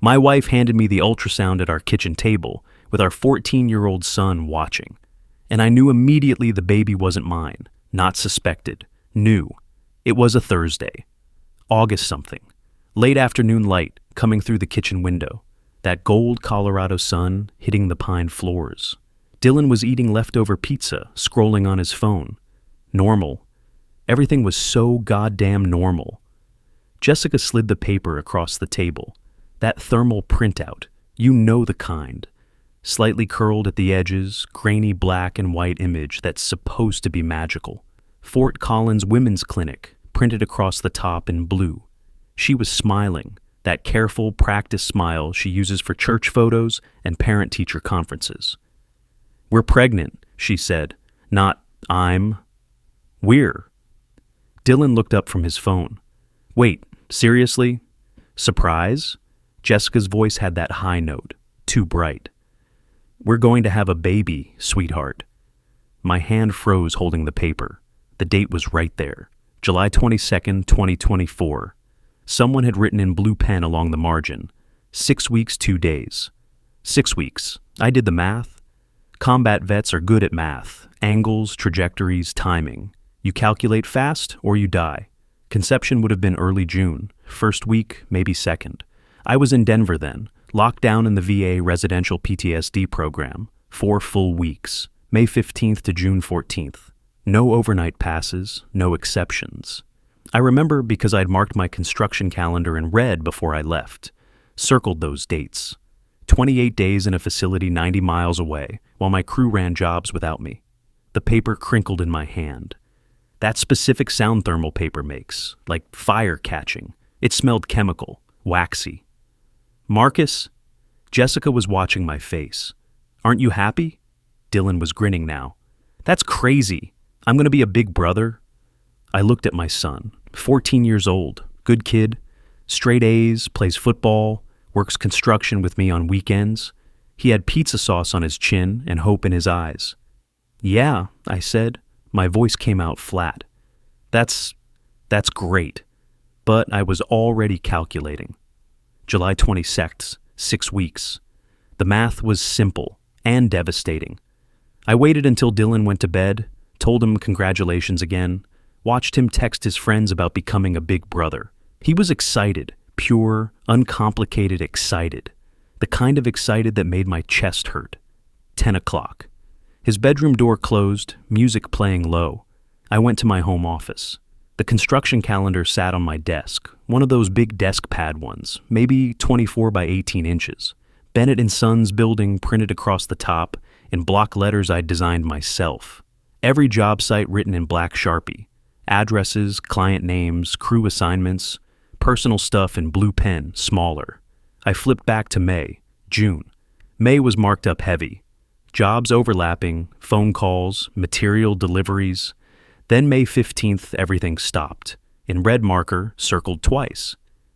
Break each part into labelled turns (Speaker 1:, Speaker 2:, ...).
Speaker 1: My wife handed me the ultrasound at our kitchen table with our 14-year-old son watching, and I knew immediately the baby wasn't mine, not suspected, knew. It was a Thursday, August something, late afternoon light coming through the kitchen window, that gold Colorado sun hitting the pine floors. Dylan was eating leftover pizza, scrolling on his phone. Normal. Everything was so goddamn normal. Jessica slid the paper across the table. That thermal printout, you know the kind. Slightly curled at the edges, grainy black and white image that's supposed to be magical. Fort Collins Women's Clinic, printed across the top in blue. She was smiling, that careful, practiced smile she uses for church photos and parent-teacher conferences. "We're pregnant," she said, not "I'm." "We're." Dylan looked up from his phone. "Wait, seriously? Surprise?" Jessica's voice had that high note, too bright. "We're going to have a baby, sweetheart." My hand froze holding the paper. The date was right there, July 22nd, 2024. Someone had written in blue pen along the margin, 6 weeks, 2 days. 6 weeks. I did the math. Combat vets are good at math, angles, trajectories, timing. You calculate fast or you die. Conception would have been early June, first week, maybe second. I was in Denver then, locked down in the VA residential PTSD program, 4 full weeks, May 15th to June 14th. No overnight passes, no exceptions. I remember because I'd marked my construction calendar in red before I left, circled those dates. 28 days in a facility 90 miles away, while my crew ran jobs without me. The paper crinkled in my hand. That specific sound thermal paper makes, like fire catching. It smelled chemical, waxy. "Marcus?" Jessica was watching my face. "Aren't you happy?" Dylan was grinning now. "That's crazy. I'm going to be a big brother." I looked at my son, 14 years old, good kid, straight A's, plays football, works construction with me on weekends. He had pizza sauce on his chin and hope in his eyes. "Yeah," I said. My voice came out flat. That's great." But I was already calculating. July 26th, 6 weeks. The math was simple and devastating. I waited until Dylan went to bed, told him congratulations again, watched him text his friends about becoming a big brother. He was excited, pure, uncomplicated excited. The kind of excited that made my chest hurt. 10 o'clock. His bedroom door closed, music playing low. I went to my home office. The construction calendar sat on my desk, one of those big desk pad ones, maybe 24 by 18 inches. Bennett & Sons building printed across the top in block letters I'd designed myself. Every job site written in black Sharpie. Addresses, client names, crew assignments, personal stuff in blue pen, smaller. I flipped back to May, June. May was marked up heavy. Jobs overlapping, phone calls, material deliveries. Then May 15th, everything stopped. In red marker, circled twice.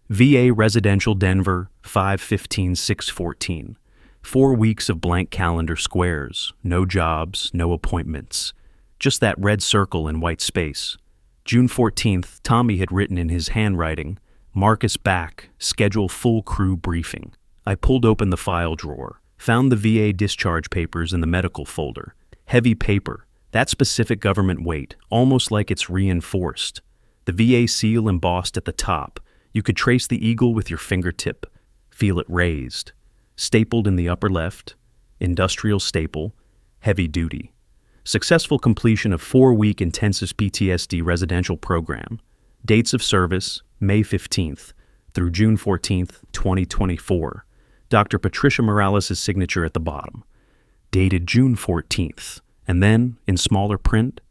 Speaker 1: VA Residential Denver, 5/15/6/14. 4 weeks of blank calendar squares. No jobs, no appointments. Just that red circle in white space. June 14th, Tommy had written in his handwriting, "Marcus back, schedule full crew briefing." I pulled open the file drawer, found the VA discharge papers in the medical folder. Heavy paper, that specific government weight, almost like it's reinforced. The VA seal embossed at the top. You could trace the eagle with your fingertip, feel it raised. Stapled in the upper left, industrial staple, heavy duty. Successful completion of 4-week intensive PTSD residential program. Dates of service, May 15th through June 14th, 2024. Dr. Patricia Morales' signature at the bottom. Dated June 14th. And then, in smaller print,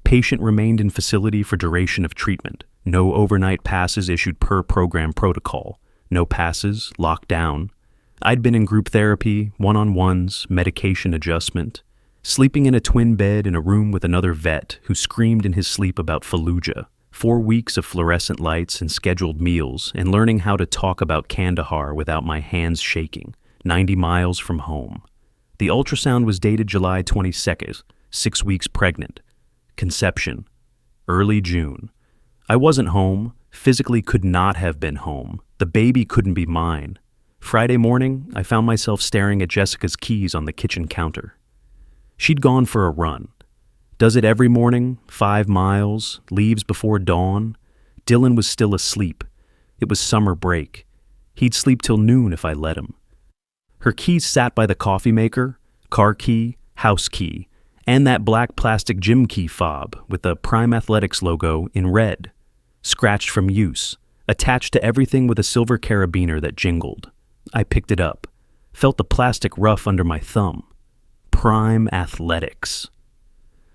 Speaker 1: patient remained in facility for duration of treatment. No overnight passes issued per program protocol. No passes, locked down. I'd been in group therapy, one-on-ones, medication adjustment. Sleeping in a twin bed in a room with another vet who screamed in his sleep about Fallujah. 4 weeks of fluorescent lights and scheduled meals, and learning how to talk about Kandahar without my hands shaking, 90 miles from home. The ultrasound was dated July 22nd, 6 weeks pregnant. Conception, early June. I wasn't home, physically could not have been home. The baby couldn't be mine. Friday morning, I found myself staring at Jessica's keys on the kitchen counter. She'd gone for a run. Does it every morning, 5 miles, leaves before dawn. Dylan was still asleep. It was summer break. He'd sleep till noon if I let him. Her keys sat by the coffee maker, car key, house key, and that black plastic gym key fob with the Prime Athletics logo in red, scratched from use, attached to everything with a silver carabiner that jingled. I picked it up, felt the plastic rough under my thumb. Prime Athletics.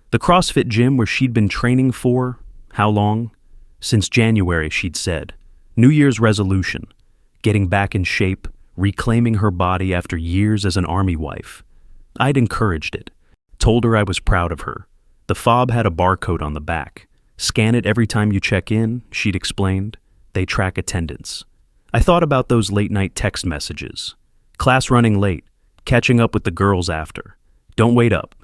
Speaker 1: The CrossFit gym where she'd been training for, how long? Since January, she'd said. New Year's resolution. Getting back in shape, reclaiming her body after years as an army wife. I'd encouraged it. Told her I was proud of her. The fob had a barcode on the back. Scan it every time you check in, she'd explained. They track attendance. I thought about those late-night text messages. Class running late. Catching up with the girls after. Don't wait up.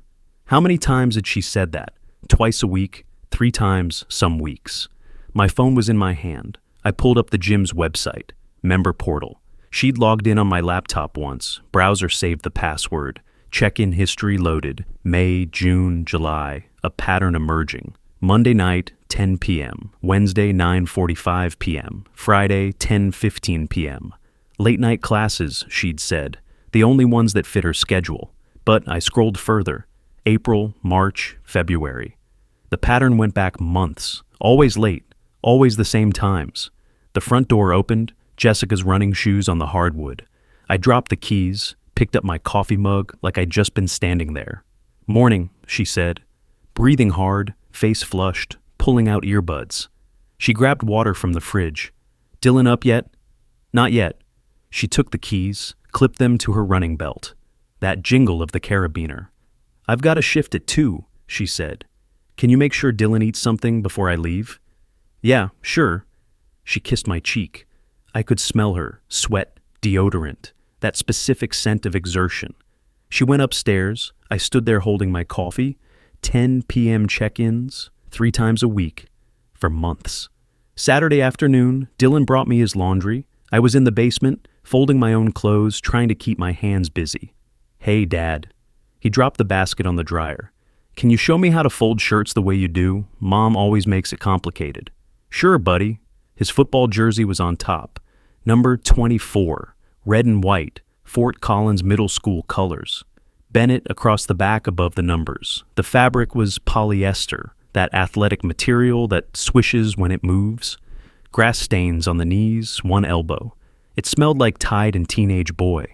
Speaker 1: How many times had she said that? Twice a week, 3 times some weeks. My phone was in my hand. I pulled up the gym's website, member portal. She'd logged in on my laptop once. Browser saved the password. Check-in history loaded. May, June, July. A pattern emerging. Monday night, 10 p.m. Wednesday, 9:45 p.m. Friday, 10:15 p.m. Late night classes, she'd said. The only ones that fit her schedule. But I scrolled further. April, March, February. The pattern went back months. Always late. Always the same times. The front door opened. Jessica's running shoes on the hardwood. I dropped the keys, picked up my coffee mug like I'd just been standing there. Morning, she said. Breathing hard, face flushed, pulling out earbuds. She grabbed water from the fridge. Dylan up yet? Not yet. She took the keys, clipped them to her running belt. That jingle of the carabiner. I've got a shift at 2, she said. Can you make sure Dylan eats something before I leave? Yeah, sure. She kissed my cheek. I could smell her, sweat, deodorant, that specific scent of exertion. She went upstairs. I stood there holding my coffee. 10 p.m. check-ins, 3 times a week, for months. Saturday afternoon, Dylan brought me his laundry. I was in the basement, folding my own clothes, trying to keep my hands busy. Hey, Dad. He dropped the basket on the dryer. Can you show me how to fold shirts the way you do? Mom always makes it complicated. Sure, buddy. His football jersey was on top. Number 24, red and white, Fort Collins Middle School colors. Bennett across the back above the numbers. The fabric was polyester, that athletic material that swishes when it moves. Grass stains on the knees, one elbow. It smelled like Tide and Teenage Boy.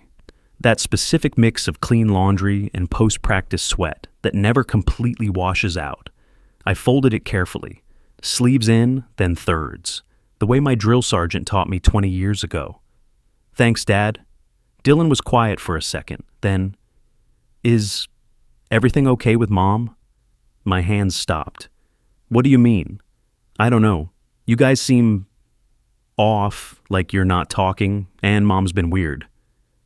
Speaker 1: That specific mix of clean laundry and post-practice sweat that never completely washes out. I folded it carefully. Sleeves in, then thirds. The way my drill sergeant taught me 20 years ago. Thanks, Dad. Dylan was quiet for a second, then, Is everything okay with Mom? My hands stopped. What do you mean? I don't know. You guys seem off, like you're not talking, and Mom's been weird.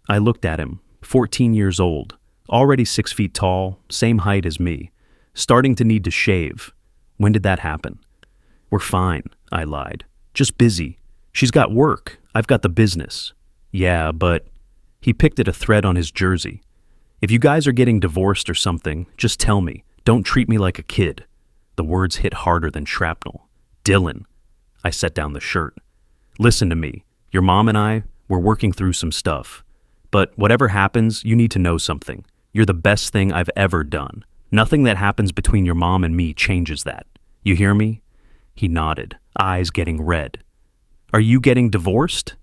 Speaker 1: I looked at him, 14 years old, already 6 feet tall, same height as me, starting to need to shave. When did that happen? We're fine, I lied. Just busy. She's got work. I've got the business. Yeah, but... He picked at a thread on his jersey. If you guys are getting divorced or something, just tell me. Don't treat me like a kid. The words hit harder than shrapnel. Dylan. I set down the shirt. Listen to me. Your mom and I, we're working through some stuff. But whatever happens, you need to know something. You're the best thing I've ever done. Nothing that happens between your mom and me changes that. You hear me? He nodded, eyes getting red. Are you getting divorced?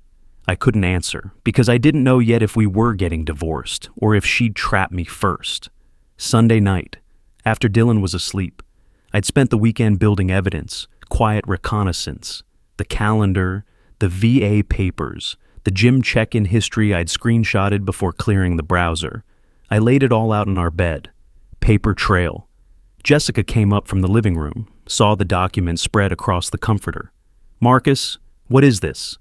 Speaker 1: I couldn't answer, because I didn't know yet if we were getting divorced, or if she'd trap me first. Sunday night, after Dylan was asleep, I'd spent the weekend building evidence, quiet reconnaissance, the calendar, the VA papers, the gym check-in history I'd screenshotted before clearing the browser. I laid it all out in our bed. Paper trail. Jessica came up from the living room, saw the document spread across the comforter. Marcus, what is this?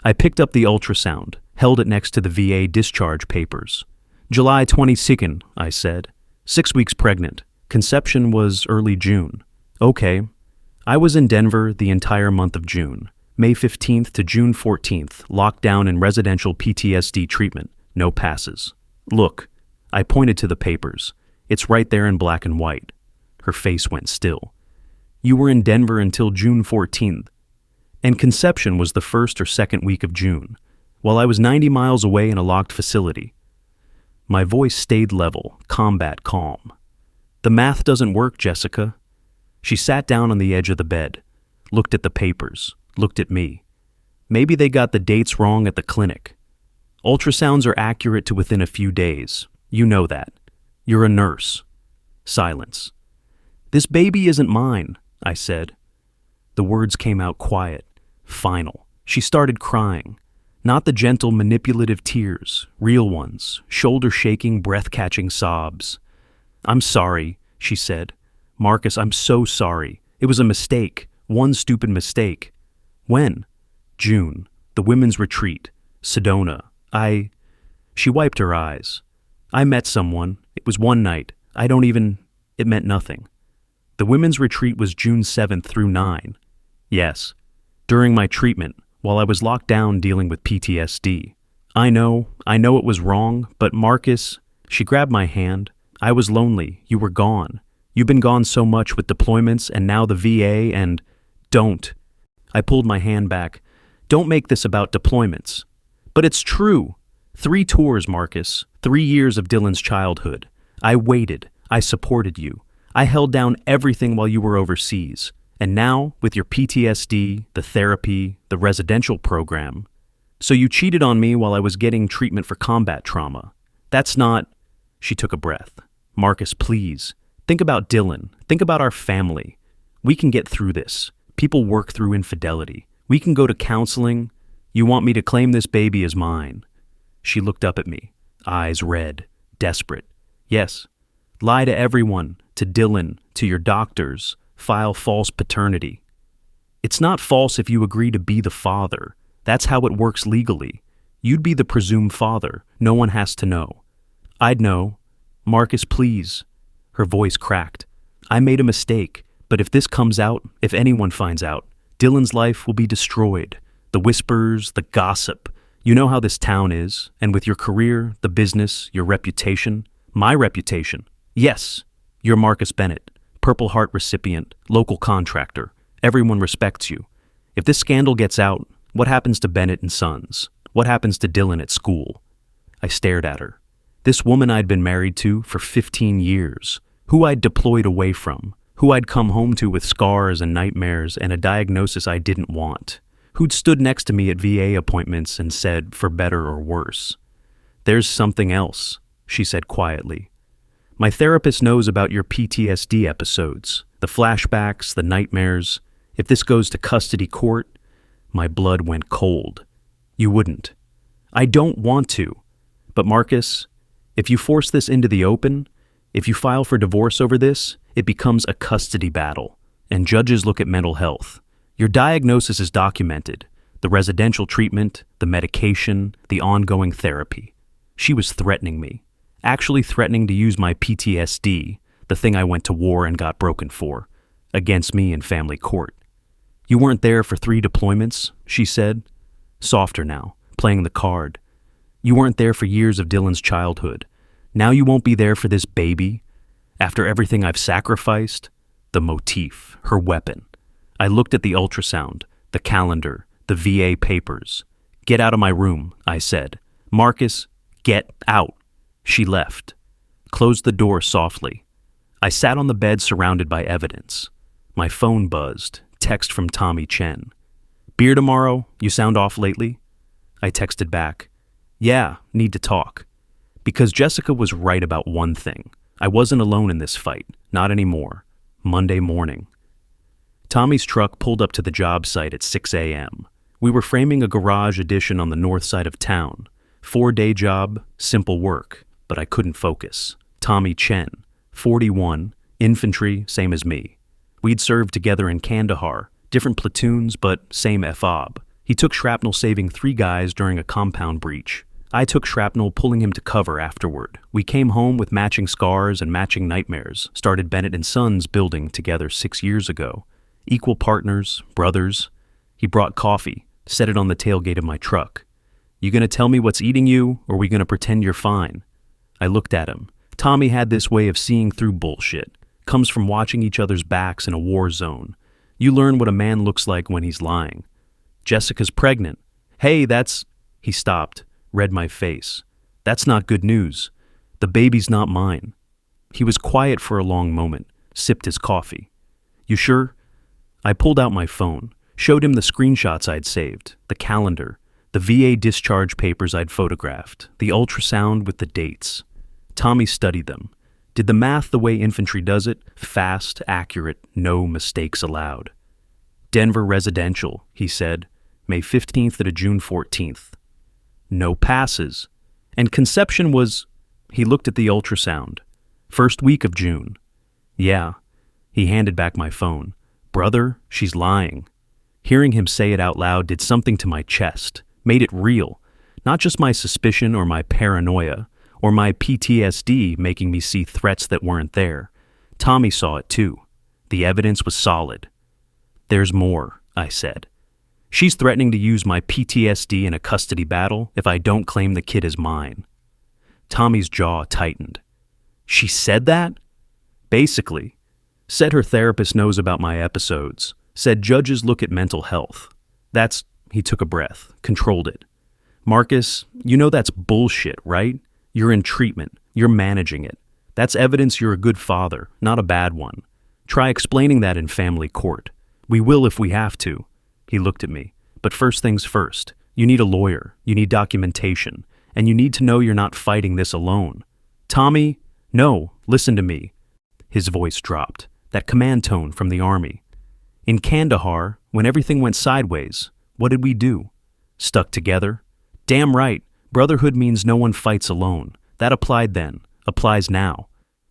Speaker 1: I picked up the ultrasound, held it next to the VA discharge papers. July 22nd, I said. 6 weeks pregnant. Conception was early June. Okay. I was in Denver the entire month of June. May 15th to June 14th, locked down in residential PTSD treatment, no passes. Look, I pointed to the papers. It's right there in black and white. Her face went still. You were in Denver until June 14th, and conception was the first or second week of June, while I was 90 miles away in a locked facility. My voice stayed level, combat calm. The math doesn't work, Jessica. She sat down on the edge of the bed, looked at the papers, looked at me. Maybe they got the dates wrong at the clinic. Ultrasounds are accurate to within a few days. You know that. You're a nurse. Silence. This baby isn't mine, I said. The words came out quiet, final. She started crying. Not the gentle, manipulative tears, real ones, shoulder-shaking, breath-catching sobs. I'm sorry, she said. Marcus, I'm so sorry. It was a mistake. One stupid mistake. When? June. The women's retreat. Sedona. She wiped her eyes. I met someone. It was one night. It meant nothing. The women's retreat was June 7th through 9. Yes. During my treatment, while I was locked down dealing with PTSD. I know it was wrong, but Marcus, she grabbed my hand. I was lonely. You were gone. You've been gone so much with deployments and now the VA and... Don't. I pulled my hand back. Don't make this about deployments. But it's true. 3 tours, Marcus. 3 years of Dylan's childhood. I waited. I supported you. I held down everything while you were overseas. And now, with your PTSD, the therapy, the residential program. So you cheated on me while I was getting treatment for combat trauma. That's not... She took a breath. Marcus, please. Think about Dylan. Think about our family. We can get through this. People work through infidelity. We can go to counseling. You want me to claim this baby as mine? She looked up at me, eyes red, desperate. Yes. Lie to everyone, to Dylan, to your doctors. File false paternity. It's not false if you agree to be the father. That's how it works legally. You'd be the presumed father. No one has to know. I'd know. Marcus, please. Her voice cracked. I made a mistake, but if this comes out, if anyone finds out, Dylan's life will be destroyed. The whispers, the gossip. You know how this town is, and with your career, the business, your reputation. My reputation. Yes, you're Marcus Bennett. Purple Heart recipient, local contractor. Everyone respects you. If this scandal gets out, what happens to Bennett and Sons? What happens to Dylan at school? I stared at her. This woman I'd been married to for 15 years, who I'd deployed away from, who I'd come home to with scars and nightmares and a diagnosis I didn't want, who'd stood next to me at VA appointments and said, for better or worse. There's something else, she said quietly. My therapist knows about your PTSD episodes, the flashbacks, the nightmares. If this goes to custody court, my blood went cold. You wouldn't. I don't want to. But Marcus, if you force this into the open, if you file for divorce over this, it becomes a custody battle, and judges look at mental health. Your diagnosis is documented, the residential treatment, the medication, the ongoing therapy. She was threatening me. Actually threatening to use my PTSD, the thing I went to war and got broken for, against me in family court. You weren't there for 3 deployments, she said, softer now, playing the card. You weren't there for years of Dylan's childhood. Now you won't be there for this baby. After everything I've sacrificed, the motif, her weapon. I looked at the ultrasound, the calendar, the VA papers. Get out of my room, I said. Marcus, get out. She left, closed the door softly. I sat on the bed surrounded by evidence. My phone buzzed, text from Tommy Chen. Beer tomorrow? You sound off lately? I texted back. Yeah, need to talk. Because Jessica was right about one thing. I wasn't alone in this fight, not anymore. Monday morning. Tommy's truck pulled up to the job site at 6 a.m. We were framing a garage addition on the north side of town. 4-day job, simple work. But I couldn't focus. Tommy Chen, 41, infantry, same as me. We'd served together in Kandahar, different platoons, but same FOB. He took shrapnel saving 3 guys during a compound breach. I took shrapnel pulling him to cover afterward. We came home with matching scars and matching nightmares, started Bennett and Sons building together 6 years ago. Equal partners, brothers. He brought coffee, set it on the tailgate of my truck. You gonna tell me what's eating you, or we gonna pretend you're fine? I looked at him. Tommy had this way of seeing through bullshit. Comes from watching each other's backs in a war zone. You learn what a man looks like when he's lying. Jessica's pregnant. Hey, that's... He stopped, read my face. That's not good news. The baby's not mine. He was quiet for a long moment, sipped his coffee. You sure? I pulled out my phone, showed him the screenshots I'd saved, the calendar, the VA discharge papers I'd photographed, the ultrasound with the dates. Tommy studied them. Did the math the way infantry does it, fast, accurate, no mistakes allowed. Denver residential, he said, May 15th to June 14th. No passes. And conception was, he looked at the ultrasound, first week of June. Yeah, he handed back my phone. Brother, she's lying. Hearing him say it out loud did something to my chest, made it real, not just my suspicion or my paranoia, or my PTSD making me see threats that weren't there. Tommy saw it too. The evidence was solid. There's more, I said. She's threatening to use my PTSD in a custody battle if I don't claim the kid as mine. Tommy's jaw tightened. She said that? Basically. Said her therapist knows about my episodes. Said judges look at mental health. That's, he took a breath, controlled it. Marcus, you know that's bullshit, right? You're in treatment. You're managing it. That's evidence you're a good father, not a bad one. Try explaining that in family court. We will if we have to. He looked at me. But first things first. You need a lawyer. You need documentation. And you need to know you're not fighting this alone. Tommy, no, listen to me. His voice dropped. That command tone from the army. In Kandahar, when everything went sideways, what did we do? Stuck together? Damn right. Brotherhood means no one fights alone. That applied then, applies now.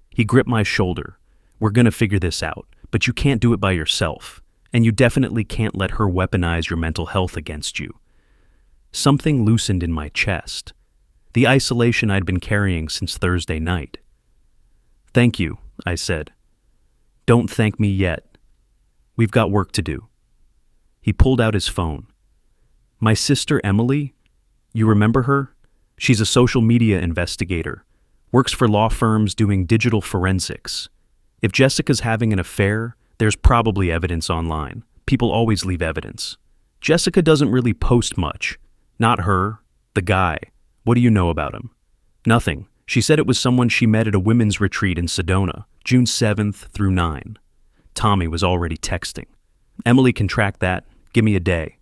Speaker 1: He gripped my shoulder. We're gonna figure this out, but you can't do it by yourself, and you definitely can't let her weaponize your mental health against you. Something loosened in my chest. The isolation I'd been carrying since Thursday night. Thank you, I said. Don't thank me yet. We've got work to do. He pulled out his phone. My sister Emily? You remember her? She's a social media investigator, works for law firms doing digital forensics. If Jessica's having an affair, there's probably evidence online. People always leave evidence. Jessica doesn't really post much. Not her, the guy. What do you know about him? Nothing. She said it was someone she met at a women's retreat in Sedona, June 7th through 9. Tommy was already texting. Emily can track that. Give me a day.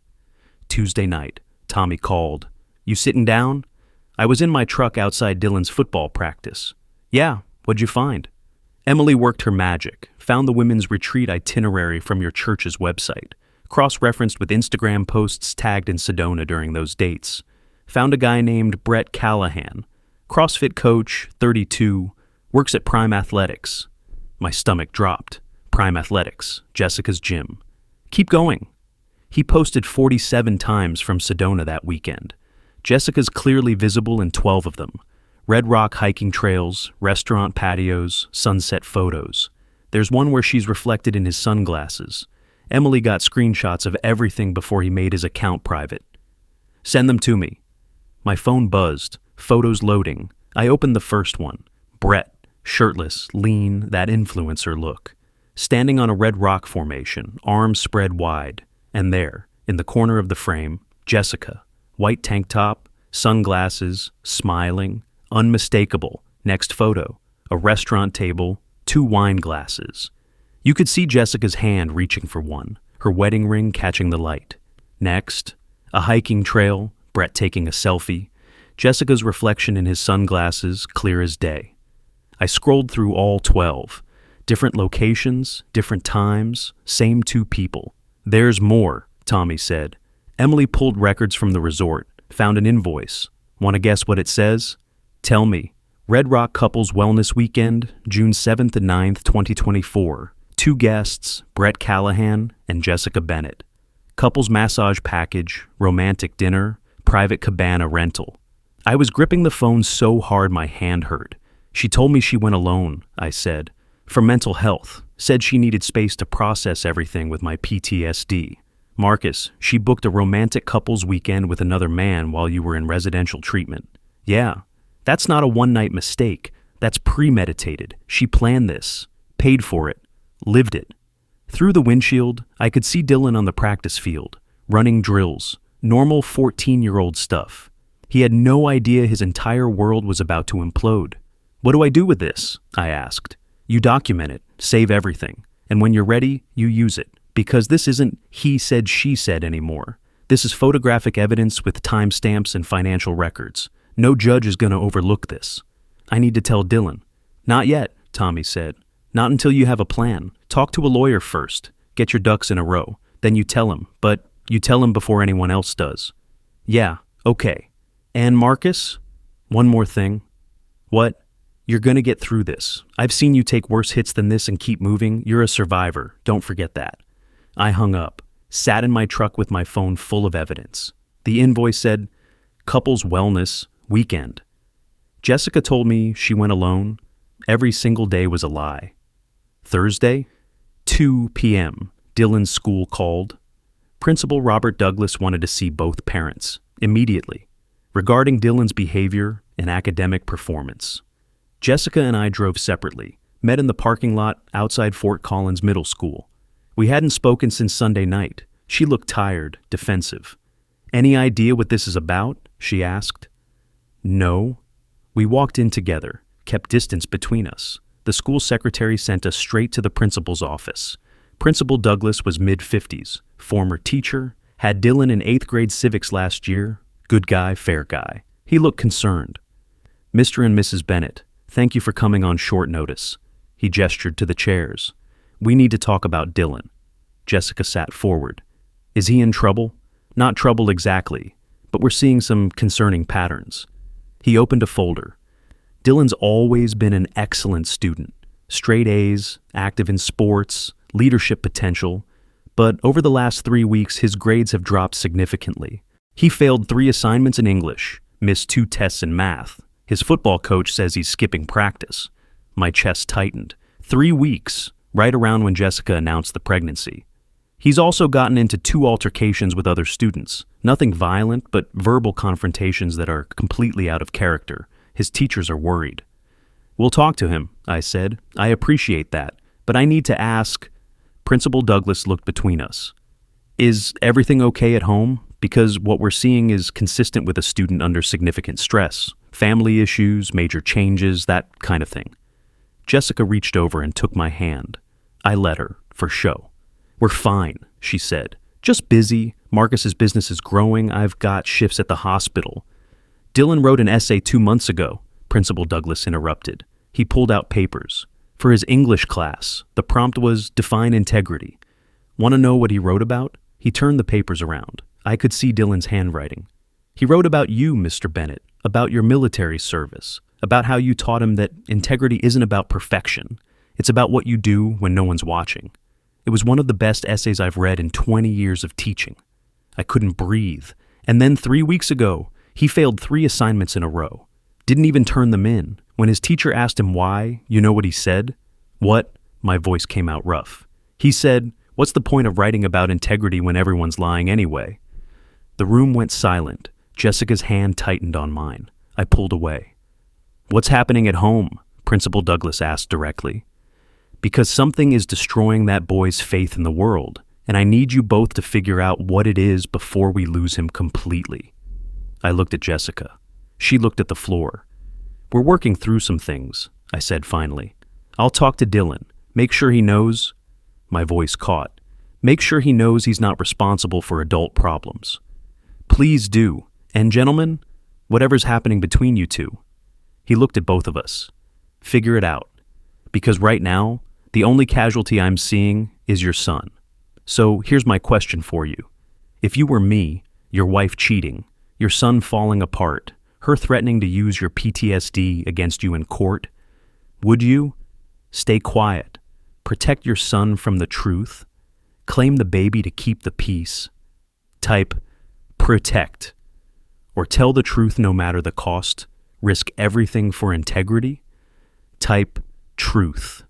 Speaker 1: Tuesday night, Tommy called. You sitting down? I was in my truck outside Dylan's football practice. Yeah, what'd you find? Emily worked her magic, found the women's retreat itinerary from your church's website, cross-referenced with Instagram posts tagged in Sedona during those dates. Found a guy named Brett Callahan, CrossFit coach, 32, works at Prime Athletics. My stomach dropped. Prime Athletics, Jessica's gym. Keep going. He posted 47 times from Sedona that weekend. Jessica's clearly visible in 12 of them. Red Rock hiking trails, restaurant patios, sunset photos. There's one where she's reflected in his sunglasses. Emily got screenshots of everything before he made his account private. Send them to me. My phone buzzed, photos loading. I opened the first one. Brett, shirtless, lean, that influencer look. Standing on a red rock formation, arms spread wide. And there, in the corner of the frame, Jessica. White tank top, sunglasses, smiling, unmistakable. Next photo, a restaurant table, 2 wine glasses. You could see Jessica's hand reaching for one, her wedding ring catching the light. Next, a hiking trail, Brett taking a selfie, Jessica's reflection in his sunglasses, clear as day. I scrolled through all 12. Different locations, different times, same 2 people. There's more, Tommy said. Emily pulled records from the resort, found an invoice. Want to guess what it says? Tell me. Red Rock Couples Wellness Weekend, June 7th to 9th, 2024. 2 guests, Brett Callahan and Jessica Bennett. Couples massage package, romantic dinner, private cabana rental. I was gripping the phone so hard my hand hurt. She told me she went alone, I said. For mental health. Said she needed space to process everything with my PTSD. Marcus, she booked a romantic couples weekend with another man while you were in residential treatment. Yeah, that's not a one-night mistake. That's premeditated. She planned this, paid for it, lived it. Through the windshield, I could see Dylan on the practice field, running drills, normal 14-year-old stuff. He had no idea his entire world was about to implode. What do I do with this? I asked. You document it, save everything, and when you're ready, you use it. Because this isn't he said, she said anymore. This is photographic evidence with timestamps and financial records. No judge is going to overlook this. I need to tell Dylan. Not yet, Tommy said. Not until you have a plan. Talk to a lawyer first. Get your ducks in a row. Then you tell him, but you tell him before anyone else does. Yeah, okay. And Marcus? One more thing. What? You're going to get through this. I've seen you take worse hits than this and keep moving. You're a survivor. Don't forget that. I hung up, sat in my truck with my phone full of evidence. The invoice said, Couples Wellness Weekend. Jessica told me she went alone. Every single day was a lie. Thursday, 2 p.m., Dylan's school called. Principal Robert Douglas wanted to see both parents, immediately, regarding Dylan's behavior and academic performance. Jessica and I drove separately, met in the parking lot outside Fort Collins Middle School. We hadn't spoken since Sunday night. She looked tired, defensive. Any idea what this is about? She asked. No. We walked in together, kept distance between us. The school secretary sent us straight to the principal's office. Principal Douglas was mid-50s, former teacher, had Dylan in 8th grade civics last year, good guy, fair guy. He looked concerned. Mr. and Mrs. Bennett, thank you for coming on short notice. He gestured to the chairs. We need to talk about Dylan. Jessica sat forward. Is he in trouble? Not trouble exactly, but we're seeing some concerning patterns. He opened a folder. Dylan's always been an excellent student. Straight A's, active in sports, leadership potential. But over the last 3 weeks, his grades have dropped significantly. He failed 3 assignments in English, missed 2 tests in math. His football coach says he's skipping practice. My chest tightened. 3 weeks, right around when Jessica announced the pregnancy. He's also gotten into 2 altercations with other students. Nothing violent, but verbal confrontations that are completely out of character. His teachers are worried. We'll talk to him, I said. I appreciate that, but I need to ask. Principal Douglas looked between us. Is everything okay at home? Because what we're seeing is consistent with a student under significant stress. Family issues, major changes, that kind of thing. Jessica reached over and took my hand. I let her, for show. We're fine, she said. Just busy. Marcus's business is growing. I've got shifts at the hospital. Dylan wrote an essay 2 months ago, Principal Douglas interrupted. He pulled out papers. For his English class, the prompt was Define Integrity. Want to know what he wrote about? He turned the papers around. I could see Dylan's handwriting. He wrote about you, Mr. Bennett, about your military service, about how you taught him that integrity isn't about perfection. It's about what you do when no one's watching. It was one of the best essays I've read in 20 years of teaching. I couldn't breathe. And then 3 weeks ago, he failed 3 assignments in a row. Didn't even turn them in. When his teacher asked him why, you know what he said? What? My voice came out rough. He said, what's the point of writing about integrity when everyone's lying anyway? The room went silent. Jessica's hand tightened on mine. I pulled away. What's happening at home? Principal Douglas asked directly. Because something is destroying that boy's faith in the world, and I need you both to figure out what it is before we lose him completely. I looked at Jessica. She looked at the floor. We're working through some things, I said finally. I'll talk to Dylan. Make sure he knows. My voice caught. Make sure he knows he's not responsible for adult problems. Please do. And gentlemen, whatever's happening between you two. He looked at both of us. Figure it out. Because right now, the only casualty I'm seeing is your son. So here's my question for you. If you were me, your wife cheating, your son falling apart, her threatening to use your PTSD against you in court, would you stay quiet, protect your son from the truth, claim the baby to keep the peace, type protect, or tell the truth no matter the cost, risk everything for integrity, type truth?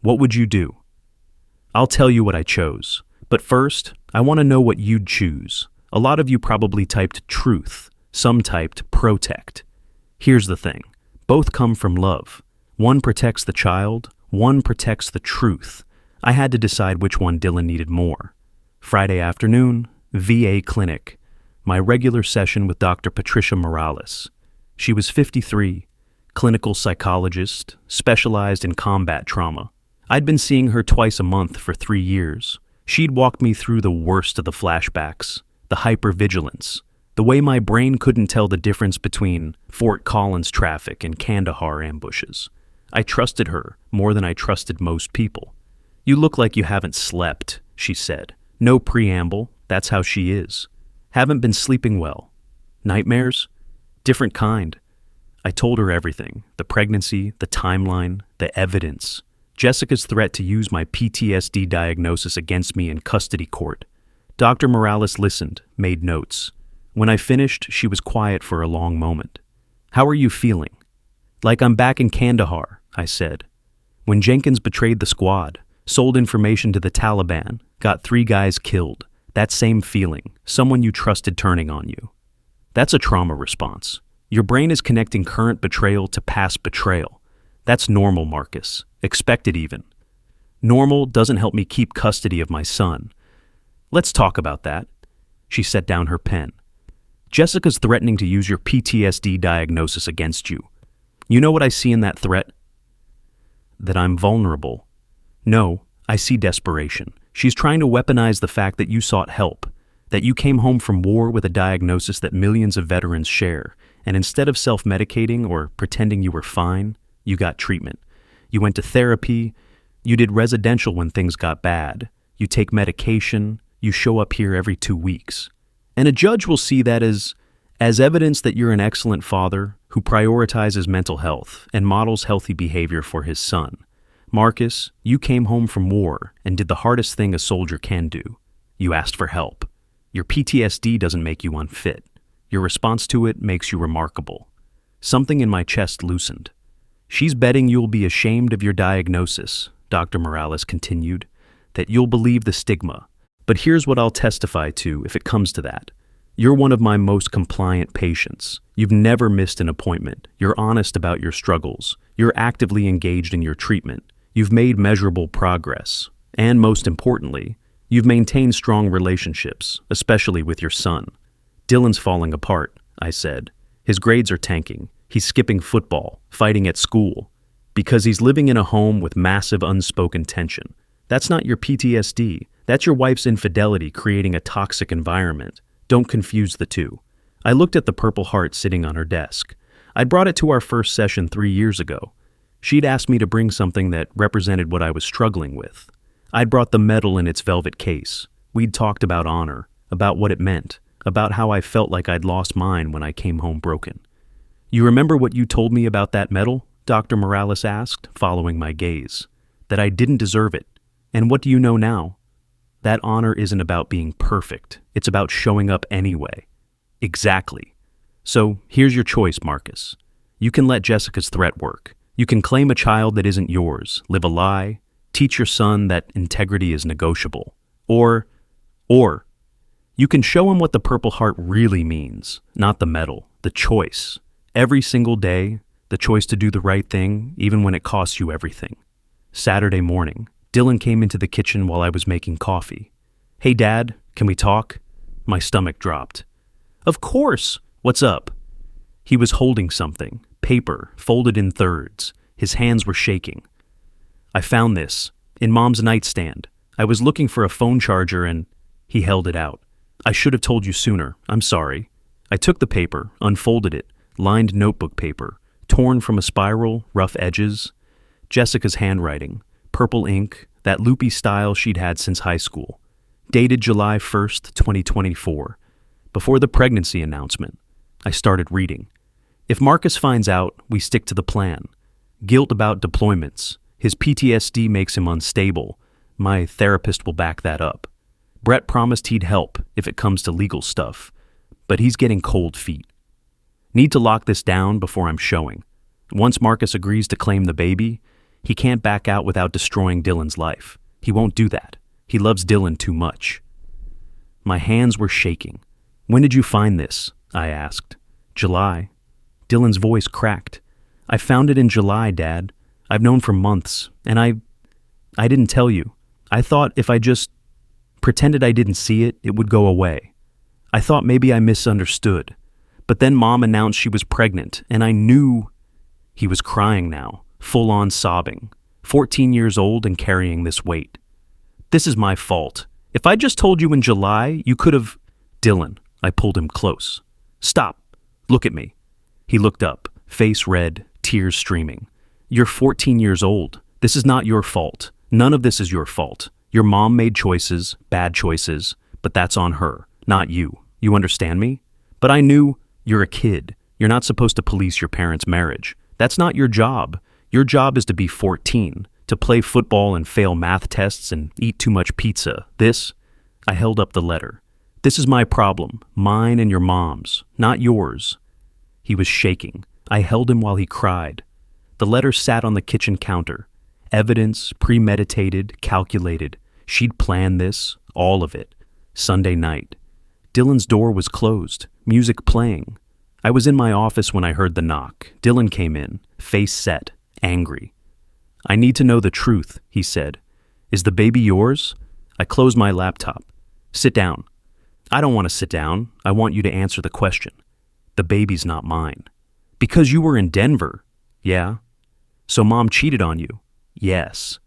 Speaker 1: What would you do? I'll tell you what I chose. But first, I want to know what you'd choose. A lot of you probably typed truth, some typed protect. Here's the thing. Both come from love. One protects the child, one protects the truth. I had to decide which one Dylan needed more. Friday afternoon, VA clinic. My regular session with Dr. Patricia Morales. She was 53, clinical psychologist, specialized in combat trauma. I'd been seeing her twice a month for 3 years. She'd walked me through the worst of the flashbacks, the hypervigilance, the way my brain couldn't tell the difference between Fort Collins traffic and Kandahar ambushes. I trusted her more than I trusted most people. "You look like you haven't slept," she said. No preamble, that's how she is. "Haven't been sleeping well. Nightmares? Different kind." I told her everything, the pregnancy, the timeline, the evidence. Jessica's threat to use my PTSD diagnosis against me in custody court. Dr. Morales listened, made notes. When I finished, she was quiet for a long moment. "How are you feeling?" "Like I'm back in Kandahar," I said. "When Jenkins betrayed the squad, sold information to the Taliban, got 3 guys killed. That same feeling, someone you trusted turning on you." That's a trauma response. Your brain is connecting current betrayal to past betrayal. That's normal, Marcus. Expected even. Normal doesn't help me keep custody of my son. "Let's talk about that." She set down her pen. "Jessica's threatening to use your PTSD diagnosis against you. You know what I see in that threat?" "That I'm vulnerable." "No, I see desperation. She's trying to weaponize the fact that you sought help, that you came home from war with a diagnosis that millions of veterans share, and instead of self-medicating or pretending you were fine, you got treatment. You went to therapy, you did residential when things got bad, you take medication, you show up here every 2 weeks. And a judge will see that as evidence that you're an excellent father who prioritizes mental health and models healthy behavior for his son. Marcus, you came home from war and did the hardest thing a soldier can do. You asked for help. Your PTSD doesn't make you unfit. Your response to it makes you remarkable." Something in my chest loosened. "She's betting you'll be ashamed of your diagnosis," Dr. Morales continued, "that you'll believe the stigma. But here's what I'll testify to if it comes to that. You're one of my most compliant patients. You've never missed an appointment. You're honest about your struggles. You're actively engaged in your treatment. You've made measurable progress. And most importantly, you've maintained strong relationships, especially with your son." "Dylan's falling apart," I said. "His grades are tanking. He's skipping football, fighting at school, because he's living in a home with massive unspoken tension. That's not your PTSD. That's your wife's infidelity creating a toxic environment. Don't confuse the two." I looked at the Purple Heart sitting on her desk. I'd brought it to our first session 3 years ago. She'd asked me to bring something that represented what I was struggling with. I'd brought the medal in its velvet case. We'd talked about honor, about what it meant, about how I felt like I'd lost mine when I came home broken. "You remember what you told me about that medal?" Dr. Morales asked, following my gaze. "That I didn't deserve it. And what do you know now? That honor isn't about being perfect. It's about showing up anyway." "Exactly. So here's your choice, Marcus. You can let Jessica's threat work. You can claim a child that isn't yours, live a lie, teach your son that integrity is negotiable. Or you can show him what the Purple Heart really means, not the medal, the choice. Every single day, the choice to do the right thing, even when it costs you everything." Saturday morning, Dylan came into the kitchen while I was making coffee. "Hey, Dad, can we talk?" My stomach dropped. "Of course! What's up?" He was holding something, paper, folded in thirds. His hands were shaking. "I found this, in Mom's nightstand. I was looking for a phone charger and..." He held it out. "I should have told you sooner. I'm sorry." I took the paper, unfolded it, lined notebook paper, torn from a spiral, rough edges. Jessica's handwriting, purple ink, that loopy style she'd had since high school. Dated July 1st, 2024. Before the pregnancy announcement. I started reading. "If Marcus finds out, we stick to the plan. Guilt about deployments. His PTSD makes him unstable. My therapist will back that up. Brett promised he'd help if it comes to legal stuff, but he's getting cold feet. Need to lock this down before I'm showing. Once Marcus agrees to claim the baby, he can't back out without destroying Dylan's life. He won't do that. He loves Dylan too much. My hands were shaking. When did you find this? I asked. July. Dylan's voice cracked. I found it in July, Dad. I've known for months, and I didn't tell you. I thought if I just pretended I didn't see it, it would go away. I thought maybe I misunderstood. But then Mom announced she was pregnant, and I knew. He was crying now, full-on sobbing, 14 years old and carrying this weight. This is my fault. If I just told you in July, you could have... Dylan, I pulled him close. Stop. Look at me. He looked up, face red, tears streaming. You're 14 years old. This is not your fault. None of this is your fault. Your mom made choices, bad choices, but that's on her, not you. You understand me? But I knew you're a kid. You're not supposed to police your parents' marriage. That's not your job. Your job is to be 14, to play football and fail math tests and eat too much pizza. I held up the letter. This is my problem, mine and your mom's, not yours. He was shaking. I held him while he cried. The letter sat on the kitchen counter. Evidence, premeditated, calculated. She'd planned this, all of it. Sunday night. Dylan's door was closed, music playing. I was in my office when I heard the knock. Dylan came in, face set, angry. I need to know the truth, he said. Is the baby yours? I closed my laptop. Sit down. I don't want to sit down. I want you to answer the question. The baby's not mine. Because you were in Denver. Yeah. So Mom cheated on you. Yes.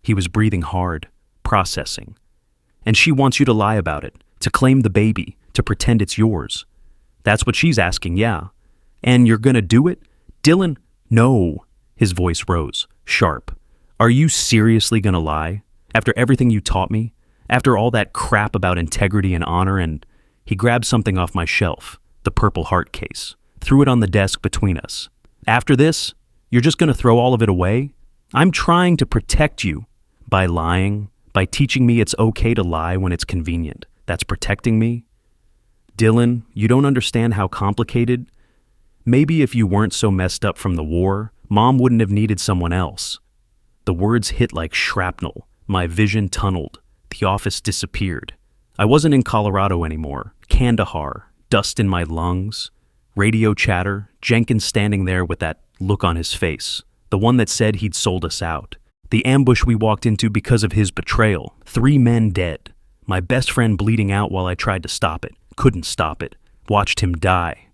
Speaker 1: He was breathing hard, processing. And she wants you to lie about it, to claim the baby, to pretend it's yours. That's what she's asking, yeah. And you're gonna do it? Dylan, no. His voice rose, sharp. Are you seriously gonna lie? After everything you taught me? After all that crap about integrity and honor? And he grabbed something off my shelf, the Purple Heart case, threw it on the desk between us. After this, you're just gonna throw all of it away? I'm trying to protect you. By lying, by teaching me it's okay to lie when it's convenient. That's protecting me? Dylan, you don't understand how complicated. Maybe if you weren't so messed up from the war, Mom wouldn't have needed someone else. The words hit like shrapnel. My vision tunneled. The office disappeared. I wasn't in Colorado anymore. Kandahar, dust in my lungs, radio chatter, Jenkins standing there with that look on his face, the one that said he'd sold us out. The ambush we walked into because of his betrayal. 3 men dead. My best friend bleeding out while I tried to stop it. Couldn't stop it. Watched him die.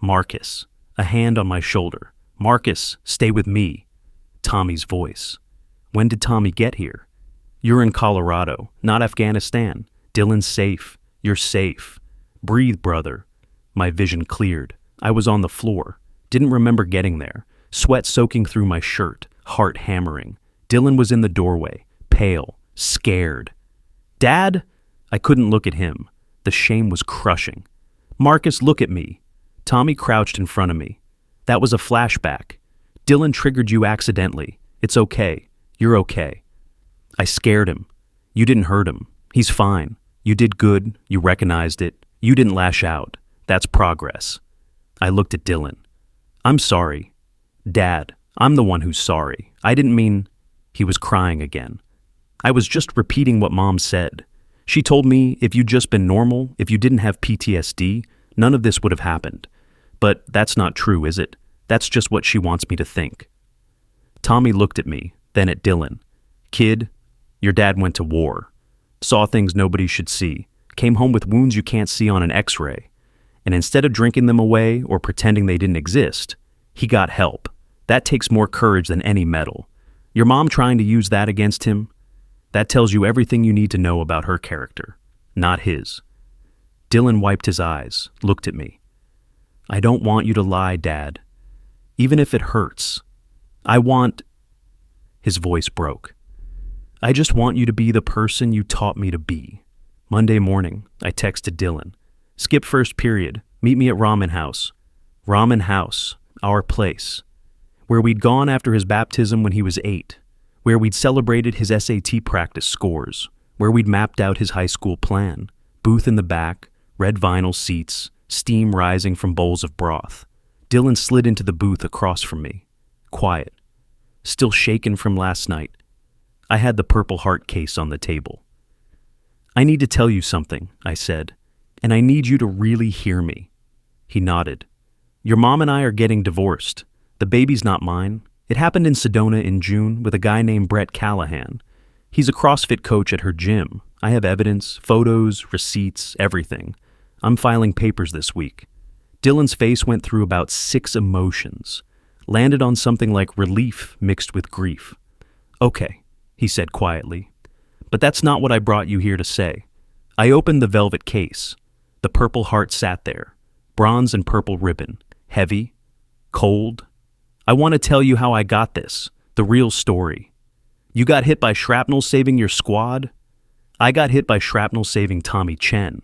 Speaker 1: Marcus, a hand on my shoulder. Marcus, stay with me. Tommy's voice. When did Tommy get here? You're in Colorado, not Afghanistan. Dylan's safe. You're safe. Breathe, brother. My vision cleared. I was on the floor. Didn't remember getting there. Sweat soaking through my shirt. Heart hammering. Dylan was in the doorway. Pale. Scared. Dad? I couldn't look at him. The shame was crushing. Marcus, look at me. Tommy crouched in front of me. That was a flashback. Dylan triggered you accidentally. It's okay. You're okay. I scared him. You didn't hurt him. He's fine. You did good. You recognized it. You didn't lash out. That's progress. I looked at Dylan. I'm sorry. Dad, I'm the one who's sorry. I didn't mean... He was crying again. I was just repeating what Mom said. She told me if you'd just been normal, if you didn't have PTSD, none of this would have happened. But that's not true, is it? That's just what she wants me to think. Tommy looked at me, then at Dylan. Kid, your dad went to war. Saw things nobody should see. Came home with wounds you can't see on an x-ray. And instead of drinking them away or pretending they didn't exist, he got help. That takes more courage than any medal. Your mom trying to use that against him? That tells you everything you need to know about her character, not his. Dylan wiped his eyes, looked at me. I don't want you to lie, Dad. Even if it hurts. I want... His voice broke. I just want you to be the person you taught me to be. Monday morning, I texted Dylan. Skip first period. Meet me at Ramen House. Ramen House, our place. Where we'd gone after his baptism when he was 8. Where we'd celebrated his SAT practice scores. Where we'd mapped out his high school plan. Booth in the back, red vinyl seats, steam rising from bowls of broth. Dylan slid into the booth across from me. Quiet. Still shaken from last night. I had the Purple Heart case on the table. I need to tell you something, I said, and I need you to really hear me. He nodded. Your mom and I are getting divorced. The baby's not mine. It happened in Sedona in June with a guy named Brett Callahan. He's a CrossFit coach at her gym. I have evidence, photos, receipts, everything. I'm filing papers this week. Dylan's face went through about 6 emotions, landed on something like relief mixed with grief. Okay, he said quietly. But that's not what I brought you here to say. I opened the velvet case. The purple heart sat there, bronze and purple ribbon, heavy, cold. I want to tell you how I got this, the real story. You got hit by shrapnel saving your squad? I got hit by shrapnel saving Tommy Chen.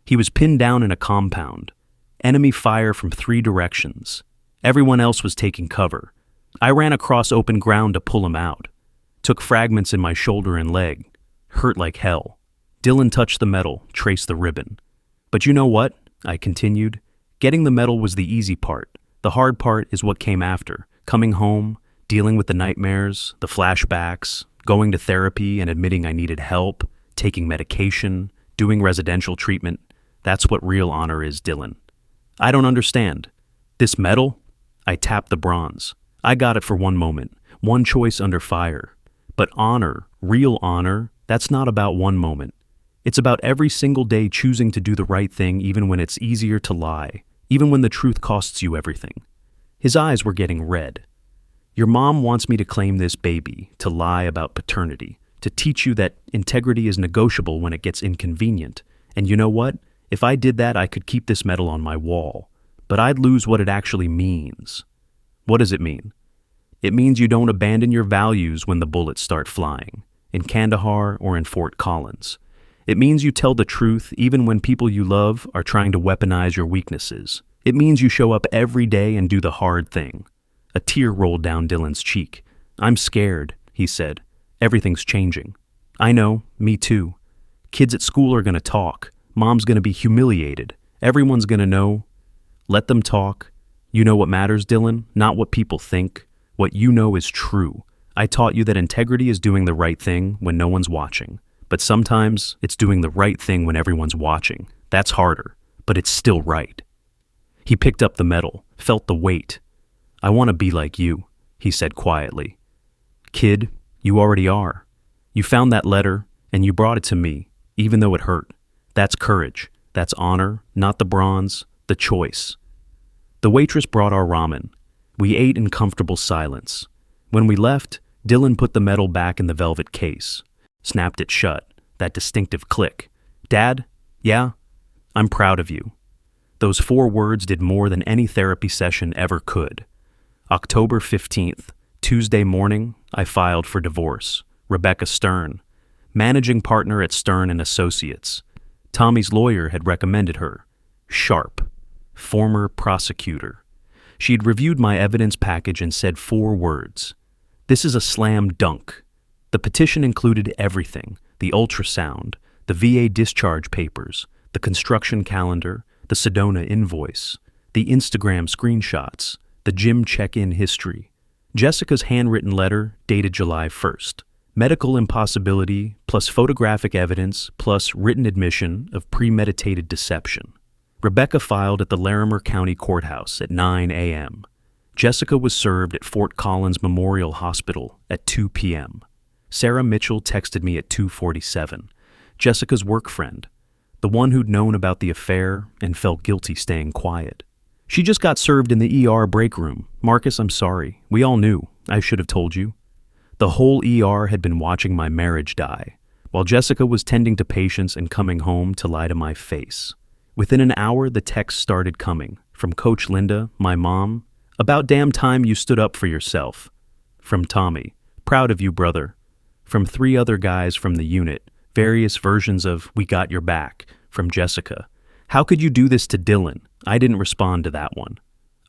Speaker 1: He was pinned down in a compound. Enemy fire from 3 directions. Everyone else was taking cover. I ran across open ground to pull him out. Took fragments in my shoulder and leg. Hurt like hell. Dylan touched the metal, traced the ribbon. But you know what? I continued. Getting the medal was the easy part. The hard part is what came after. Coming home, dealing with the nightmares, the flashbacks, going to therapy and admitting I needed help, taking medication, doing residential treatment. That's what real honor is, Dylan. I don't understand. This medal? I tapped the bronze. I got it for one moment, one choice under fire. But honor, real honor, that's not about one moment. It's about every single day choosing to do the right thing even when it's easier to lie, even when the truth costs you everything. His eyes were getting red. Your mom wants me to claim this baby, to lie about paternity, to teach you that integrity is negotiable when it gets inconvenient. And you know what? If I did that, I could keep this medal on my wall. But I'd lose what it actually means. What does it mean? It means you don't abandon your values when the bullets start flying, in Kandahar or in Fort Collins. It means you tell the truth even when people you love are trying to weaponize your weaknesses. It means you show up every day and do the hard thing. A tear rolled down Dylan's cheek. I'm scared, he said. Everything's changing. I know, me too. Kids at school are going to talk. Mom's going to be humiliated. Everyone's going to know. Let them talk. You know what matters, Dylan? Not what people think. What you know is true. I taught you that integrity is doing the right thing when no one's watching. But sometimes it's doing the right thing when everyone's watching. That's harder, but it's still right. He picked up the medal, felt the weight. I want to be like you, he said quietly. Kid, you already are. You found that letter, and you brought it to me, even though it hurt. That's courage. That's honor, not the bronze, the choice. The waitress brought our ramen. We ate in comfortable silence. When we left, Dylan put the medal back in the velvet case, snapped it shut, that distinctive click. Dad? Yeah? I'm proud of you. Those 4 words did more than any therapy session ever could. October 15th, Tuesday morning, I filed for divorce. Rebecca Stern, managing partner at Stern and Associates. Tommy's lawyer had recommended her. Sharp, former prosecutor. She'd reviewed my evidence package and said 4 words. This is a slam dunk. The petition included everything: the ultrasound, the VA discharge papers, the construction calendar, the Sedona invoice, the Instagram screenshots, the gym check-in history, Jessica's handwritten letter dated July 1st, medical impossibility plus photographic evidence plus written admission of premeditated deception. Rebecca filed at the Larimer County Courthouse at 9 a.m. Jessica was served at Fort Collins Memorial Hospital at 2 p.m. Sarah Mitchell texted me at 2:47. Jessica's work friend, the one who'd known about the affair and felt guilty staying quiet. She just got served in the ER break room. Marcus, I'm sorry. We all knew. I should have told you. The whole ER had been watching my marriage die, while Jessica was tending to patients and coming home to lie to my face. Within an hour, the texts started coming. From Coach Linda, my mom, about damn time you stood up for yourself. From Tommy, proud of you, brother. From 3 other guys from the unit, various versions of we got your back. From Jessica, how could you do this to Dylan? I didn't respond to that one.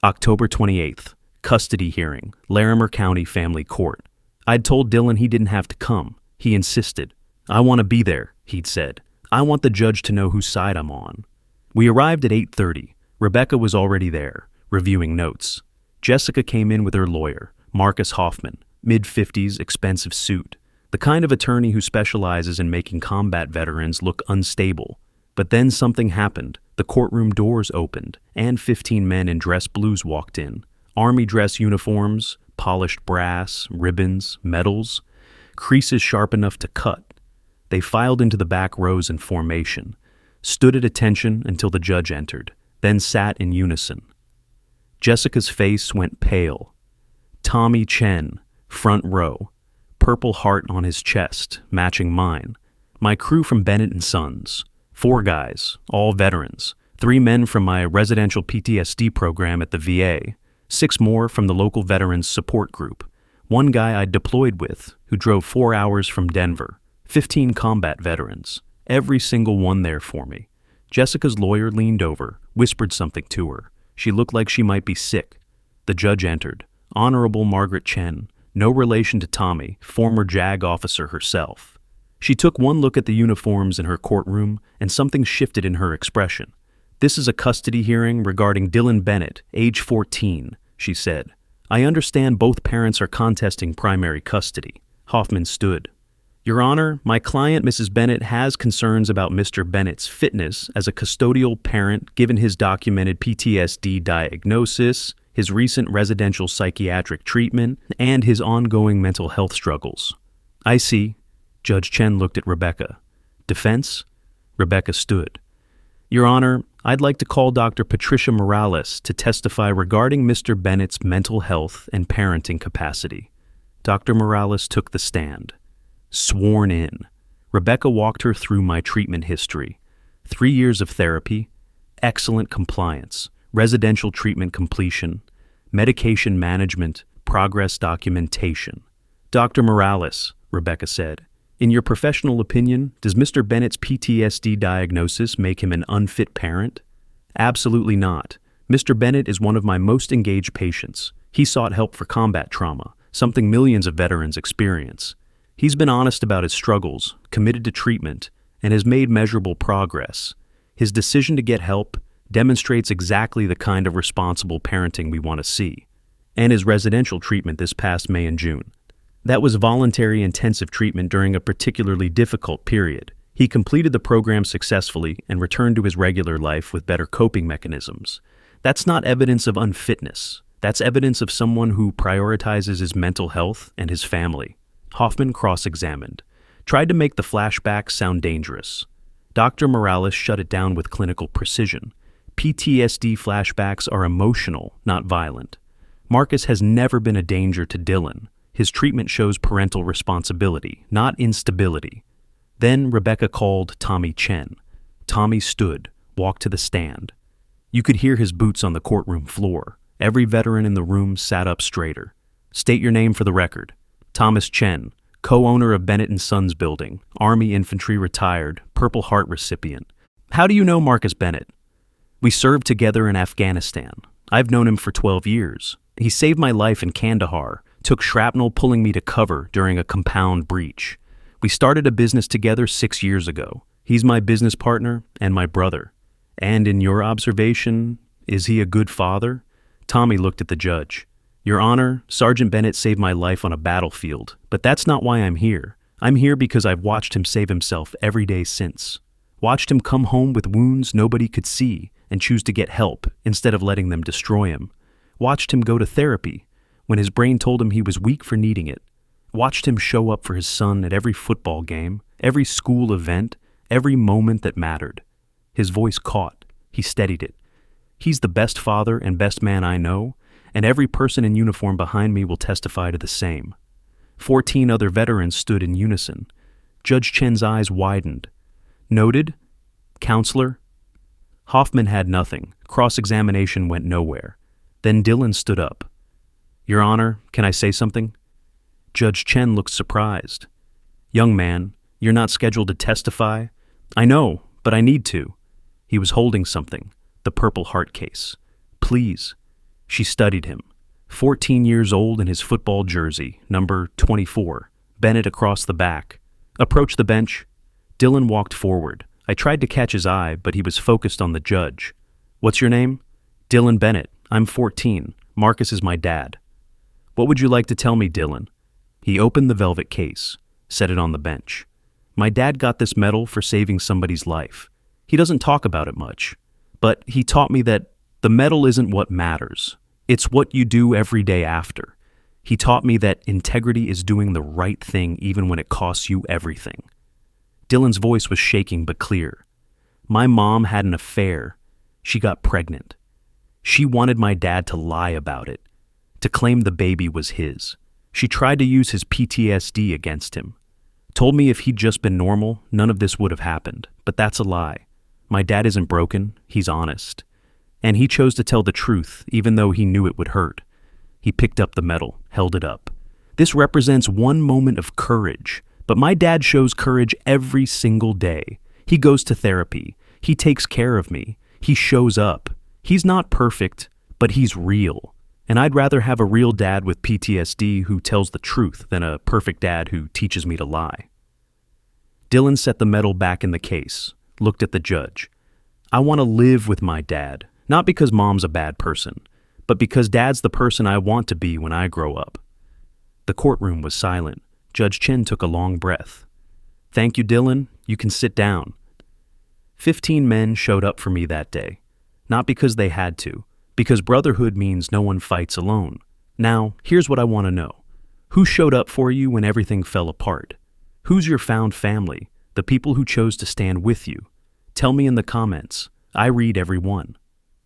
Speaker 1: October 28th, custody hearing, Larimer County Family Court. I'd told Dylan he didn't have to come. He insisted. I want to be there, he'd said. I want the judge to know whose side I'm on. We arrived at 8:30. Rebecca was already there, reviewing notes. Jessica came in with her lawyer, Marcus Hoffman, mid-50s, expensive suit. The kind of attorney who specializes in making combat veterans look unstable. But then something happened. The courtroom doors opened, and 15 men in dress blues walked in. Army dress uniforms, polished brass, ribbons, medals, creases sharp enough to cut. They filed into the back rows in formation, stood at attention until the judge entered, then sat in unison. Jessica's face went pale. Tommy Chen, front row, purple heart on his chest, matching mine. My crew from Bennett & Sons. 4 guys, all veterans. 3 men from my residential PTSD program at the VA. 6 more from the local veterans support group. 1 guy I deployed with, who drove 4 hours from Denver. 15 combat veterans. Every single one there for me. Jessica's lawyer leaned over, whispered something to her. She looked like she might be sick. The judge entered. Honorable Margaret Chen, no relation to Tommy, former JAG officer herself. She took one look at the uniforms in her courtroom, and something shifted in her expression. "This is a custody hearing regarding Dylan Bennett, age 14, she said. "I understand both parents are contesting primary custody." Hoffman stood. "Your Honor, my client, Mrs. Bennett, has concerns about Mr. Bennett's fitness as a custodial parent given his documented PTSD diagnosis, his recent residential psychiatric treatment, and his ongoing mental health struggles." "I see." Judge Chen looked at Rebecca. "Defense?" Rebecca stood. "Your Honor, I'd like to call Dr. Patricia Morales to testify regarding Mr. Bennett's mental health and parenting capacity." Dr. Morales took the stand. Sworn in. Rebecca walked her through my treatment history. 3 years of therapy, excellent compliance, residential treatment completion, medication management, progress documentation. "Dr. Morales," Rebecca said, "in your professional opinion, does Mr. Bennett's PTSD diagnosis make him an unfit parent?" "Absolutely not. Mr. Bennett is one of my most engaged patients. He sought help for combat trauma, something millions of veterans experience. He's been honest about his struggles, committed to treatment, and has made measurable progress. His decision to get help demonstrates exactly the kind of responsible parenting we want to see. And his residential treatment this past May and June. That was voluntary intensive treatment during a particularly difficult period. He completed the program successfully and returned to his regular life with better coping mechanisms. That's not evidence of unfitness. That's evidence of someone who prioritizes his mental health and his family." Hoffman cross-examined, tried to make the flashbacks sound dangerous. Dr. Morales shut it down with clinical precision. PTSD flashbacks are emotional, not violent. Marcus has never been a danger to Dylan. His treatment shows parental responsibility, not instability. Then Rebecca called Tommy Chen. Tommy stood, walked to the stand. You could hear his boots on the courtroom floor. Every veteran in the room sat up straighter. "State your name for the record." "Thomas Chen, co-owner of Bennett & Sons Building, Army Infantry retired, Purple Heart recipient." "How do you know Marcus Bennett?" "We served together in Afghanistan. I've known him for 12 years. He saved my life in Kandahar, took shrapnel pulling me to cover during a compound breach. We started a business together 6 years ago. He's my business partner and my brother." "And in your observation, is he a good father?" Tommy looked at the judge. "Your Honor, Sergeant Bennett saved my life on a battlefield, but that's not why I'm here. I'm here because I've watched him save himself every day since. Watched him come home with wounds nobody could see and choose to get help instead of letting them destroy him. Watched him go to therapy when his brain told him he was weak for needing it. Watched him show up for his son at every football game, every school event, every moment that mattered." His voice caught. He steadied it. "He's the best father and best man I know, and every person in uniform behind me will testify to the same." 14 other veterans stood in unison. Judge Chen's eyes widened. "Noted? Counselor?" Hoffman had nothing. Cross-examination went nowhere. Then Dylan stood up. "Your Honor, can I say something?" Judge Chen looked surprised. "Young man, you're not scheduled to testify?" "I know, but I need to." He was holding something, the Purple Heart case. "Please." She studied him. 14 years old in his football jersey, number 24, Bennett across the back. "Approach the bench." Dylan walked forward. I tried to catch his eye, but he was focused on the judge. "What's your name?" "Dylan Bennett. I'm 14. Marcus is my dad." "What would you like to tell me, Dylan?" He opened the velvet case. set it on the bench. My dad got this medal for saving somebody's life. He doesn't talk about it much, but he taught me that the medal isn't what matters. It's what you do every day after. He taught me that integrity is doing the right thing even when it costs you everything. Dylan's voice was shaking but clear. My mom had an affair. She got pregnant. She wanted my dad to lie about it, to claim the baby was his. She tried to use his PTSD against him. Told me if he'd just been normal, none of this would have happened. But that's a lie. My dad isn't broken, he's honest. And he chose to tell the truth, even though he knew it would hurt. He picked up the medal, held it up. This represents one moment of courage, but my dad shows courage every single day. He goes to therapy. He takes care of me. He shows up. He's not perfect, but he's real. And I'd rather have a real dad with PTSD who tells the truth than a perfect dad who teaches me to lie. Dylan set the medal back in the case, looked at the judge. I want to live with my dad, not because mom's a bad person, but because dad's the person I want to be when I grow up. The courtroom was silent. Judge Chen took a long breath. Thank you, Dylan. You can sit down. 15 men showed up for me that day. Not because they had to, because brotherhood means no one fights alone. Now, here's what I want to know. Who showed up for you when everything fell apart? Who's your found family, the people who chose to stand with you? Tell me in the comments. I read every one.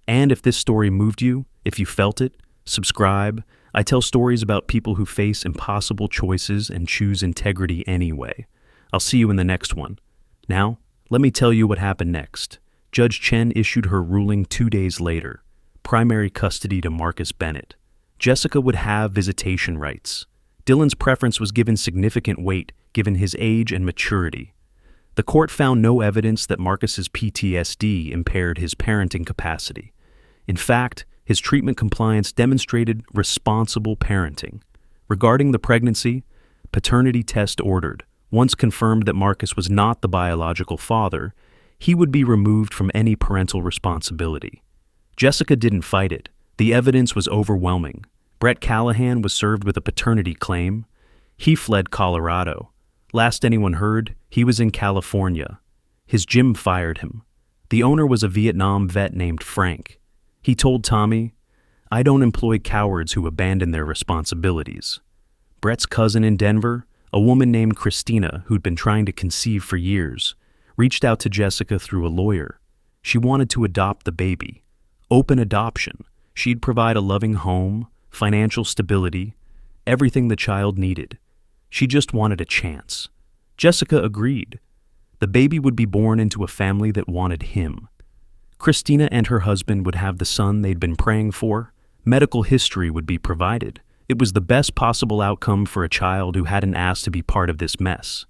Speaker 1: And if this story moved you, if you felt it, subscribe. I tell stories about people who face impossible choices and choose integrity anyway. I'll see you in the next one. Now, let me tell you what happened next. Judge Chen issued her ruling 2 days later. Primary custody to Marcus Bennett. Jessica would have visitation rights. Dylan's preference was given significant weight given his age and maturity. The court found no evidence that Marcus's PTSD impaired his parenting capacity. In fact, his treatment compliance demonstrated responsible parenting. Regarding the pregnancy, paternity test ordered. Once confirmed that Marcus was not the biological father, he would be removed from any parental responsibility. Jessica didn't fight it. The evidence was overwhelming. Brett Callahan was served with a paternity claim. He fled Colorado. Last anyone heard, he was in California. His gym fired him. The owner was a Vietnam vet named Frank. He told Tommy, "I don't employ cowards who abandon their responsibilities." Brett's cousin in Denver, a woman named Christina who'd been trying to conceive for years, reached out to Jessica through a lawyer. She wanted to adopt the baby. Open adoption. She'd provide a loving home, financial stability, everything the child needed. She just wanted a chance. Jessica agreed. The baby would be born into a family that wanted him. Christina and her husband would have the son they'd been praying for. Medical history would be provided. It was the best possible outcome for a child who hadn't asked to be part of this mess.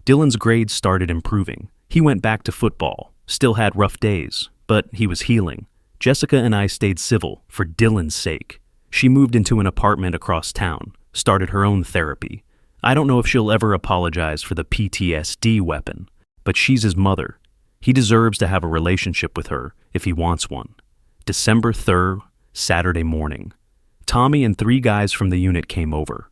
Speaker 1: Dylan's grades started improving. He went back to football, still had rough days, but he was healing. Jessica and I stayed civil for Dylan's sake. She moved into an apartment across town, started her own therapy. I don't know if she'll ever apologize for the PTSD weapon, but she's his mother. He deserves to have a relationship with her if he wants one. December 3rd, Saturday morning. Tommy and 3 guys from the unit came over.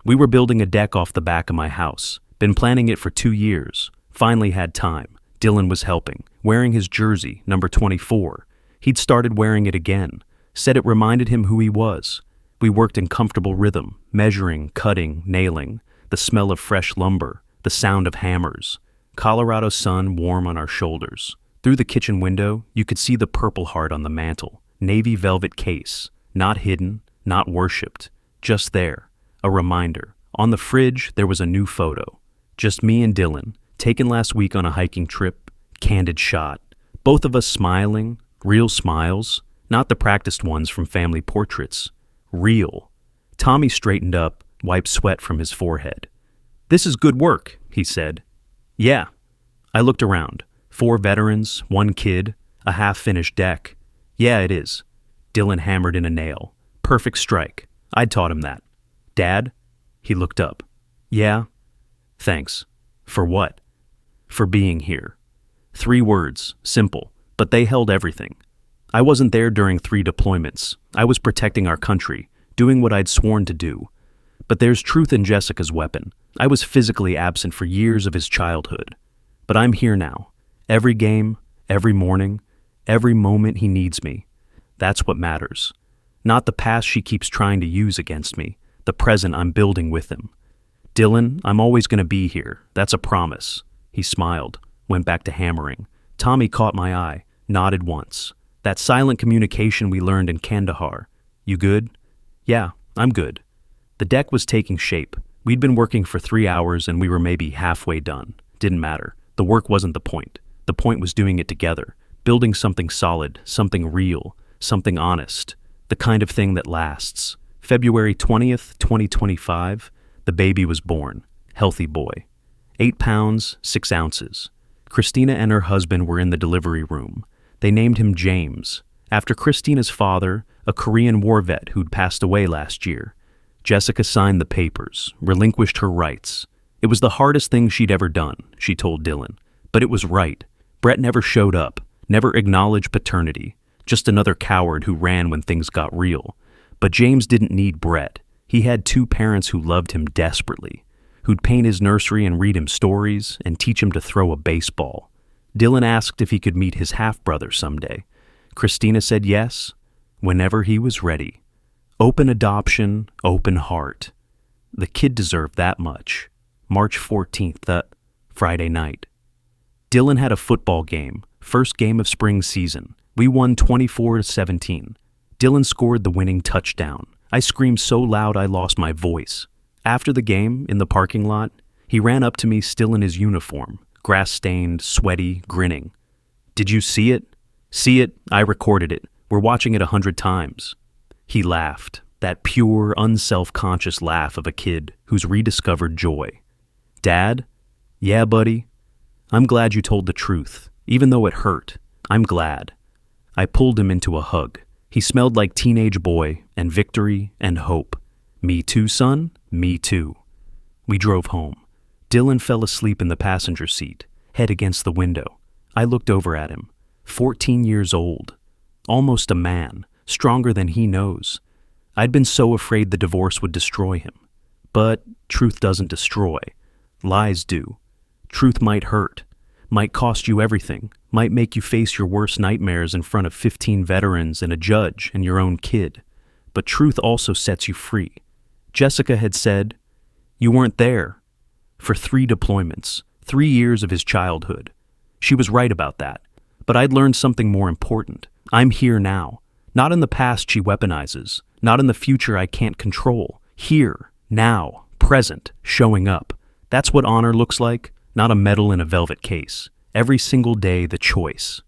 Speaker 1: We were building a deck off the back of my house. Been planning it for 2 years. Finally had time. Dylan was helping, wearing his jersey, number 24. He'd started wearing it again. Said it reminded him who he was. We worked in comfortable rhythm, measuring, cutting, nailing. The smell of fresh lumber, the sound of hammers. Colorado sun warm on our shoulders. Through the kitchen window, you could see the Purple Heart on the mantel. Navy velvet case. Not hidden, not worshipped. Just there. A reminder. On the fridge, there was a new photo. Just me and Dylan, taken last week on a hiking trip. Candid shot. Both of us smiling. Real smiles. Not the practiced ones from family portraits. Real. Tommy straightened up, wiped sweat from his forehead. "This is good work," he said. "Yeah." I looked around. 4 veterans, 1 kid, a half-finished deck. "Yeah, it is." Dylan hammered in a nail. "Perfect strike. I'd taught him that." "Dad?" He looked up. "Yeah." "Thanks." "For what?" "For being here." 3 words, simple, but they held everything. I wasn't there during 3 deployments. I was protecting our country, doing what I'd sworn to do. But there's truth in Jessica's weapon. I was physically absent for years of his childhood. But I'm here now. Every game, every morning, every moment he needs me. That's what matters. Not the past she keeps trying to use against me, the present I'm building with him. Dylan, I'm always going to be here. That's a promise. He smiled, went back to hammering. Tommy caught my eye, nodded once. That silent communication we learned in Kandahar. You good? Yeah, I'm good. The deck was taking shape. We'd been working for 3 hours and we were maybe halfway done. Didn't matter. The work wasn't the point. The point was doing it together, building something solid, something real, something honest, the kind of thing that lasts. February 20th, 2025, the baby was born. Healthy boy. 8 pounds, 6 ounces. Christina and her husband were in the delivery room. They named him James, after Christina's father, a Korean war vet who'd passed away last year. Jessica signed the papers, relinquished her rights. It was the hardest thing she'd ever done, she told Dylan. But it was right. Brett never showed up, never acknowledged paternity, just another coward who ran when things got real. But James didn't need Brett. He had 2 parents who loved him desperately, who'd paint his nursery and read him stories and teach him to throw a baseball. Dylan asked if he could meet his half-brother someday. Christina said yes, whenever he was ready. Open adoption, open heart. The kid deserved that much. March 14th, Friday night. Dylan had a football game, first game of spring season. We won 24-17. Dylan scored the winning touchdown. I screamed so loud I lost my voice. After the game, in the parking lot, he ran up to me still in his uniform, grass-stained, sweaty, grinning. Did you see it? See it? I recorded it. We're watching it 100 times. He laughed, that pure, unself-conscious laugh of a kid who's rediscovered joy. Dad? Yeah, buddy. I'm glad you told the truth, even though it hurt. I'm glad. I pulled him into a hug. He smelled like teenage boy and victory and hope. Me too, son? Me too. We drove home. Dylan fell asleep in the passenger seat, head against the window. I looked over at him. 14 years old. Almost a man, stronger than he knows. I'd been so afraid the divorce would destroy him. But truth doesn't destroy. Lies do. Truth might hurt, might cost you everything, might make you face your worst nightmares in front of 15 veterans and a judge and your own kid. But truth also sets you free. Jessica had said, "You weren't there." For 3 deployments, 3 years of his childhood. She was right about that. But I'd learned something more important. I'm here now. Not in the past she weaponizes. Not in the future I can't control. Here, now, present, showing up. That's what honor looks like, not a medal in a velvet case. Every single day, the choice.